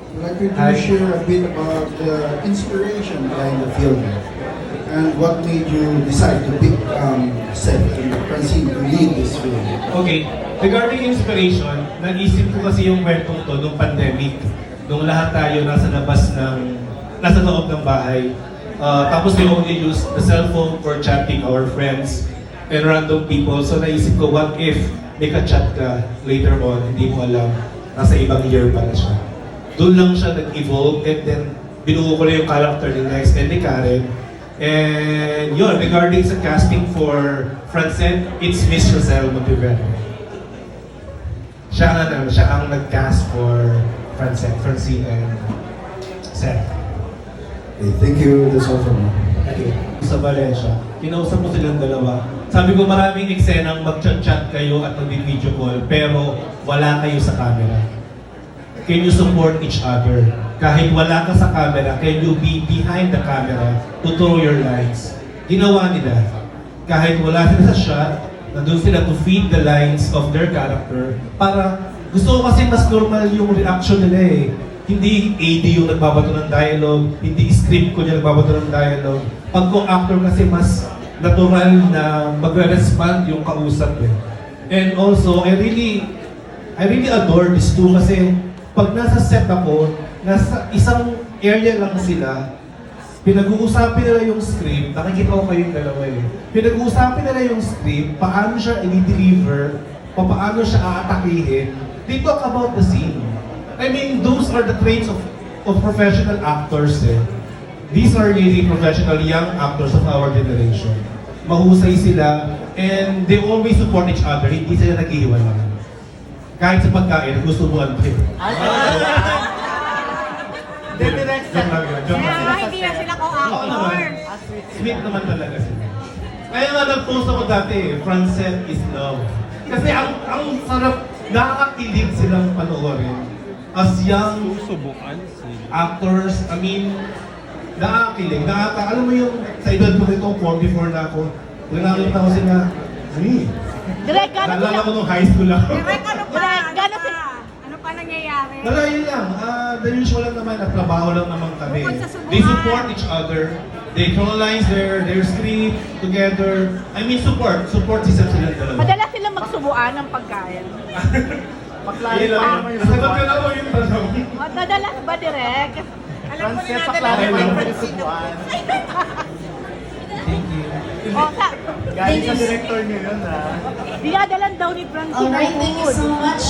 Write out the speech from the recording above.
I'd like you to share a bit about the inspiration behind the film and what made you decide to pick Seth and Francine to lead this film. Okay, regarding inspiration, naisip ko kasi yung kwentong to nung pandemic. Nung lahat tayo nasa loob ng bahay. Tapos we only use the cellphone for chatting our friends and random people. So naisip ko, what if may ka-chat ka later on, hindi mo alam, nasa ibang year pala siya. Doon lang siya nag-evolve and then binuo ko na yung character ni Lex and ni Karen. And yun, regarding sa casting for Francine, it's Miss Rosel Monteverde. Siya ang nag-cast for Francine and Seth. Okay, thank you. That's all from me. Okay. Sa Valencia, kinausap ko silang dalawa. Sabi ko maraming eksenang mag-chat kayo at mag-video call, pero wala kayo sa camera. Can you support each other? Kahit wala ka sa camera, can you be behind the camera to throw your lines? Ginawa nila. Kahit wala sila sa shot, nandun sila to feed the lines of their character para gusto ko kasi mas normal yung reaction nila eh. Hindi AD yung nagbabato ng dialogue, hindi script ko yung nagbabato ng dialogue. Pag co-actor kasi mas natural na magre-respond yung kausap eh. And also, I really adore these two kasi pag nasa set ako, nasa isang area lang sila, pinag-uusapin nila yung script, nakikita ko kayong dalawa eh. Pinag-uusapin nila yung script, paano siya i-deliver, paano siya aatakihin. They talk about the scene. I mean, those are the traits of professional actors eh. These are really professional young actors of our generation. Mahusay sila, and they always support each other, hindi sila nag-iiwalay. Kahit sa pagkain, gustubuan pa yun. Kaya hindi na sila co-actors. Sweet naman talaga sila. Kaya nga nag-post ako dati, Francine is love. Kasi ang sarap, nakakakilig silang panoorin. As young actors, I mean, nakakakilig. Alam mo yung sa edad ko nito, 44 na ako, nakakita ko sila, Direk, naalala ko nung high school ako. Direk, ano pa? Gano'n sila? Ano pa nangyayari? Wala yun lang. The usual lang naman, at trabaho lang naman kami. Bukod sa subukan. They support each other. They colonize their script together. I mean, support si Seth silang dalawa. Madalas silang magsubuan ng pagkain. Yun lang. Nasagot ka lang mo yung tanong. Madalas ba, Direk? Alam ko na natin Francine, ang paklarify Francine. Thank you. Galing sa director niyo yun, ha? Dinadalan daw ni Francine Alright, ng thank you food. so much.